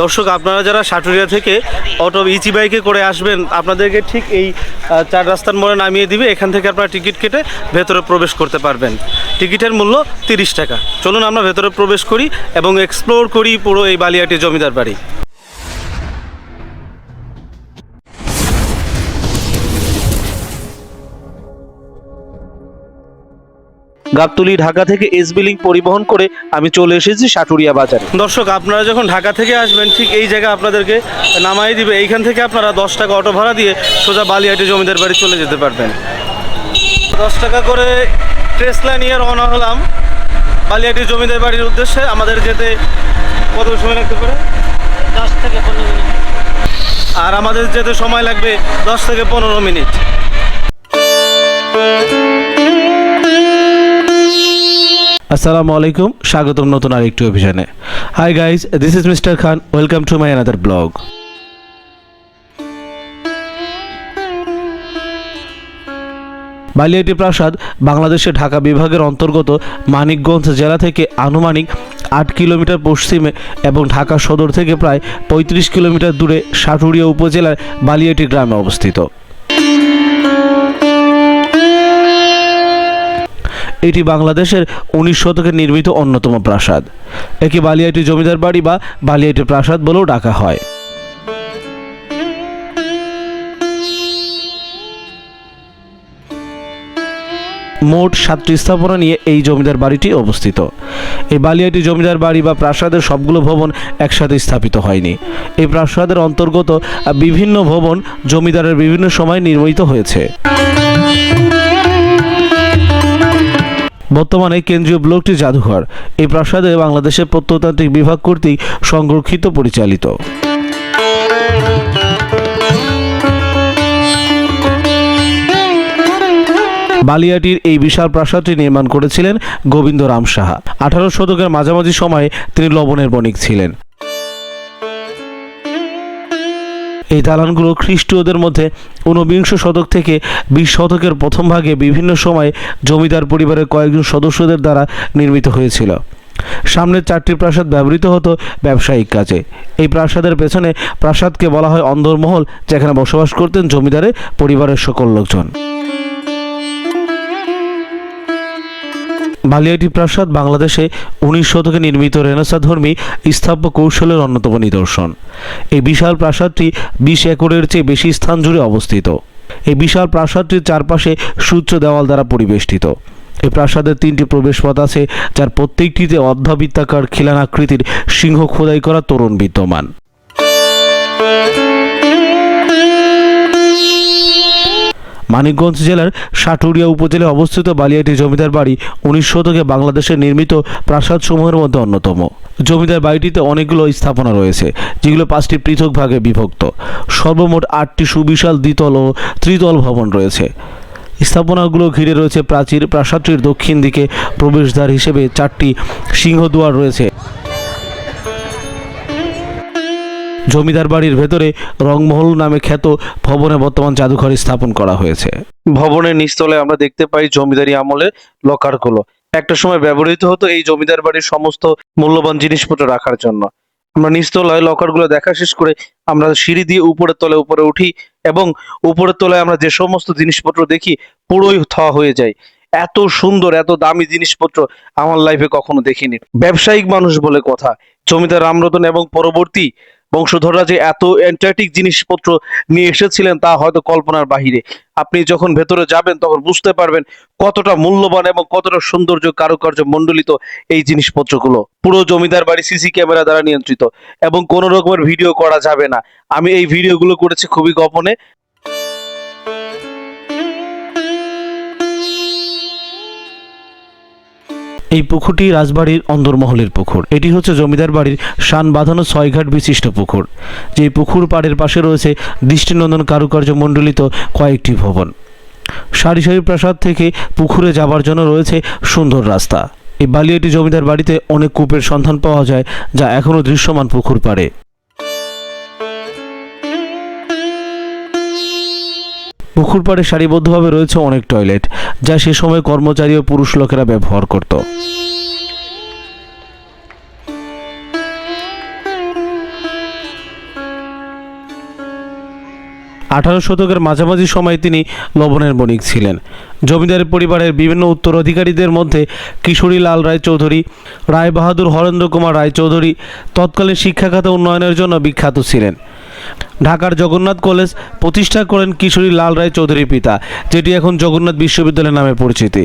দর্শক, আপনারা যারা সাটুরিয়া থেকে অটো ইজি বাইকে করে আসবেন, আপনাদেরকে ঠিক এই 4 রাস্তার মোড়ে নামিয়ে দিবে। এখান থেকে আপনারা টিকিট কেটে ভেতরে প্রবেশ করতে পারবেন। টিকিটের মূল্য 30 টাকা। চলুন আমরা ভেতরে প্রবেশ করি এবং এক্সপ্লোর করি পুরো এই বালিয়াটি জমিদার বাড়ি। গাবতলী ঢাকা থেকে এসবি লিংক পরিবহন করে আমি চলে এসেছি সাটুরিয়া বাজারে। দর্শক, আপনারা যখন ঢাকা থেকে আসবেন ঠিক এই জায়গা আপনাদেরকে নামাই দিবে। এইখান থেকে আপনারা 10 টাকা অটো ভাড়া দিয়ে সোজা বালিয়াটি জমিদার বাড়ি চলে যেতে পারবেন। 10 টাকা করে ট্রেসলা নিয়ে রওনা হলাম বালিয়াটি জমিদার বাড়ির উদ্দেশ্যে। আমাদের যেতে কত সময় লাগতে পারে? 10 থেকে 15 মিনিট। আর আমাদের যেতে সময় লাগবে 10 থেকে 15 মিনিট। আসসালামু আলাইকুম, স্বাগতম নতুন আরেকটি অভিযানে। Hi guys, this is mister Khan, welcome to my another blog. Baliati প্রাসাদ বাংলাদেশের ঢাকা বিভাগের অন্তর্গত মানিকগঞ্জ জেলা থেকে আনুমানিক 8 কিলোমিটার পশ্চিমে এবং ঢাকা সদর থেকে প্রায় 35 কিলোমিটার দূরে সাটুরিয়া উপজেলার বালিয়াটি গ্রামে অবস্থিত। এটি বাংলাদেশের 19 শতকে নির্মিত অন্যতম প্রাসাদ। একে বালিয়াটি জমিদার বাড়ি বা বালিয়াটি প্রাসাদ বলেও ডাকা হয়। মোট 7টি স্থাপনা নিয়ে এই জমিদার বাড়িটি অবস্থিত। এই বালিয়াটি জমিদার বাড়ি বা প্রাসাদের সবগুলো ভবন একসাথে স্থাপিত হয়নি। এই প্রাসাদের অন্তর্গত বিভিন্ন ভবন জমিদারের বিভিন্ন সময় নির্মিত হয়েছে। বর্তমানে কেন্দ্রীয় ব্লকটি জাদুঘর। এই প্রাসাদে বাংলাদেশের প্রত্নতাত্ত্বিক বিভাগ কর্তৃক সংরক্ষিত পরিচালিত। বালিয়াটির এই বিশাল প্রাসাদটি নির্মাণ করেছিলেন গোবিন্দ রাম সাহা। 18 শতকের মাঝামাঝি সময়ে তিনি লবণের বণিক ছিলেন। এই দালানগুলো খ্রিস্টীয়দের মধ্যে 19 শতক থেকে 20 শতকের প্রথম ভাগে বিভিন্ন সময়ে জমিদার পরিবারের কয়েকজন সদস্যদের দ্বারা নির্মিত হয়েছিল। সামনের 4টি প্রাসাদ ব্যবহৃত হতো ব্যবসায়িক কাজে। এই প্রাসাদের পেছনে প্রাসাদকে বলা হয় অন্দরমহল, যেখানে বসবাস করতেন জমিদারের পরিবারের সকল লোকজন। বালিয়াটি প্রাসাদ বাংলাদেশে 19 শতকে নির্মিত রেনেসাঁধর্মী স্থাপত্য কৌশলের অন্যতম নিদর্শন। এই বিশাল প্রাসাদটি 20 একরের চেয়ে বেশি স্থান জুড়ে অবস্থিত। এই বিশাল প্রাসাদটির চারপাশে সুউচ্চ দেওয়াল দ্বারা পরিবেষ্টিত। এই প্রাসাদের 3টি প্রবেশপথ আছে, যার প্রত্যেকটিতে অর্ধবৃত্তাকার খিলানাকৃতির সিংহ খোদাই করা তোরণ বিদ্যমান। মানিকগঞ্জ জেলার সাটুরিয়া উপজেলায় অবস্থিত বালিয়াটি জমিদার বাড়ি 19 শতকে বাংলাদেশের নির্মিত প্রাসাদসমূহের মধ্যে অন্যতম। জমিদার বাড়িটিতে অনেকগুলো স্থাপনা রয়েছে, যেগুলো 5টি পৃথক ভাগে বিভক্ত। সর্বমোট 8টি সুবিশাল দ্বিতল ও ত্রিতল ভবন রয়েছে। স্থাপনাগুলো ঘিরে রয়েছে প্রাচীর। প্রাসাদটির দক্ষিণ দিকে প্রবেশদ্বার হিসেবে 4টি সিংহদুয়ার রয়েছে। জমিদার বাড়ির ভেতরে রংমহল নামে খ্যাত ভবনে বর্তমান জাদুঘর স্থাপন করা হয়েছে। ভবনের নিচতলায় আমরা দেখতে পাই জমিদারি আমলের লকারগুলো। একটা সময় ব্যবহৃত হতো এই জমিদার বাড়ির সমস্ত মূল্যবান জিনিসপত্র রাখার জন্য। আমরা নিচতলায় লকারগুলো দেখা শেষ করে আমরা সিঁড়ি দিয়ে উপরে উঠি এবং উপরের তলায় আমরা যে সমস্ত জিনিসপত্র দেখি পুরোই থ হয়ে যায়। এত সুন্দর, এত দামি জিনিসপত্র আমার লাইফে কখনো দেখিনি। ব্যবসায়িক মানুষ বলে কথা। জমিদার রামরতন এবং পরবর্তী বংশধররা যে এত অ্যান্টিক জিনিসপত্র নিয়ে এসেছিলেন তা হয়তো কল্পনার বাহিরে। আপনি যখন ভেতরে যাবেন তখন বুঝতে পারবেন কতটা মূল্যবান এবং কতটা সৌন্দর্য কারুকার্য মন্ডলিত এই জিনিসপত্রগুলো। পুরো জমিদার বাড়ি সিসি ক্যামেরা দ্বারা নিয়ন্ত্রিত এবং কোনো রকমের ভিডিও করা যাবে না। আমি এই ভিডিওগুলো করেছি খুবই গোপনে। এই পুকুরটি রাজবাড়ির অন্দরমহলের পুকুর। এটি হচ্ছে জমিদার বাড়ির শান বাঁধানো 6 ঘাট বিশিষ্ট পুকুর। যে পুকুর পাড়ের পাশে রয়েছে দৃষ্টিনন্দন কারুকার্য মন্ডলিত কয়েকটি ভবন। সারি সারি প্রাসাদ থেকে পুকুরে যাবার জন্য রয়েছে সুন্দর রাস্তা। এই বালিয়াটি জমিদার বাড়িতে অনেক কূপের সন্ধান পাওয়া যায়, যা এখনও দৃশ্যমান পুকুর পাড়ে। পুকুর পাড়ে সারিবদ্ধভাবে রয়েছে অনেক টয়লেট, যা সে সময় কর্মচারী ও পুরুষ লোকেরা ব্যবহার করত। 18 শতকের মাঝামাঝি সময়ে তিনি লবণের বণিক ছিলেন। জমিদার পরিবারের বিভিন্ন উত্তরাধিকারীদের মধ্যে কিশোরীলাল রায়চৌধুরী, রায়বাহাদুর হরেন্দ্র কুমার রায়চৌধুরী তৎকালীন শিক্ষা খাতে উন্নয়নের জন্য বিখ্যাত ছিলেন। ঢাকার জগন্নাথ কলেজ প্রতিষ্ঠা করেন কিশোরীলাল রায়চৌধুরীর পিতা, যেটি এখন জগন্নাথ বিশ্ববিদ্যালয় নামে পরিচিতি,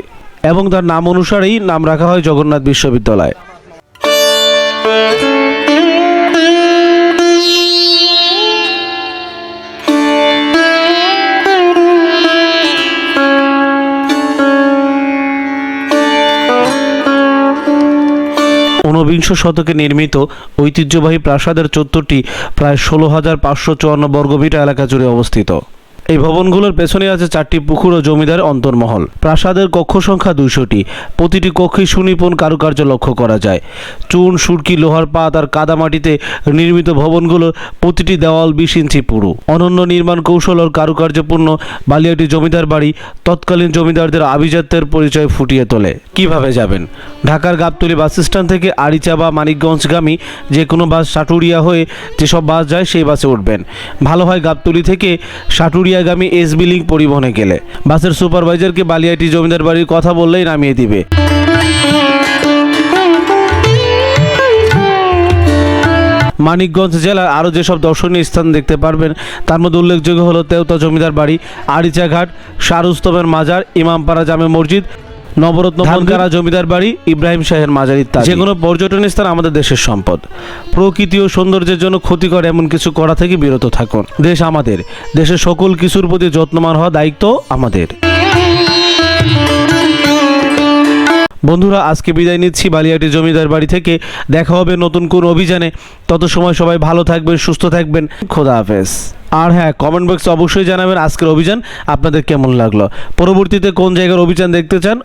এবং তার নাম অনুসারেই নাম রাখা হয় জগন্নাথ বিশ্ববিদ্যালয়। ঊনবিংশ শতকে নির্মিত ঐতিহ্যবাহী প্রাসাদের চত্বরটি প্রায় 16,554 বর্গমিটার এলাকা জুড়ে অবস্থিত। এই ভবনগুলোর পেছনে আছে 4টি পুকুর ও জমিদার অন্তর্মহল। প্রাসাদের কক্ষ সংখ্যা 200টি। প্রতিটি কক্ষে সুনিপুণ কারুকার্য লক্ষ্য করা যায়। চুন, সুরকি, লোহার পাত আর কাদামাটিতে নির্মিত ভবনগুলোর প্রতিটি দেওয়াল 20 ইঞ্চি পুরু। অনন্য নির্মাণ কৌশল ও কারুকার্যপূর্ণ বালিয়াটি জমিদার বাড়ি তৎকালীন জমিদারদের আভিজাত্যের পরিচয় ফুটিয়ে তোলে। কিভাবে যাবেন? ঢাকার গাবতলী বাস স্ট্যান্ড থেকে আরিচা বা মানিকগঞ্জগামী যে কোনো বাস সাটুরিয়া হয়ে যেসব বাস যায় সেই বাসে উঠবেন। ভালো হয় গাবতলী থেকে সাটুরিয়াগামী এসবি লিংক পরিবহনে গেলে। বাসের সুপারভাইজারকে বালিয়াটি জমিদার বাড়ির কথা বললেই নামিয়ে দিবে। মানিকগঞ্জ জেলার আরও যেসব দর্শনীয় স্থান দেখতে পারবেন তার মধ্যে উল্লেখযোগ্য হলো তেওতা জমিদার বাড়ি, আরিচাঘাট, শাহরুস্তমের মাজার, ইমামপাড়া জামে মসজিদ, নবরত্ন ধানকারা জমিদার বাড়ি, ইব্রাহিম শাহের মাজার ইত্যাদি। যে কোনো পর্যটন স্থান আমাদের দেশের সম্পদ। প্রকৃতি ও সৌন্দর্যের জন্য ক্ষতিকর এমন কিছু করা থেকে বিরত থাকুন। দেশ আমাদের, দেশের সকল কিছুর প্রতি যত্নবান হওয়া দায়িত্ব আমাদের। বন্ধুরা, আজকে বিদায় নিচ্ছি বালিয়াটি জমিদার বাড়ি থেকে। দেখা হবে নতুন কোন অভিযানে। তত সময় সবাই ভালো থাকবেন, সুস্থ থাকবেন। খোদা হাফেজ। আর হ্যাঁ, কমেন্ট বক্সে অবশ্যই জানাবেন আজকের অভিযান আপনাদের কেমন লাগলো। পরবর্তীতে কোন জায়গার অভিযান দেখতে চান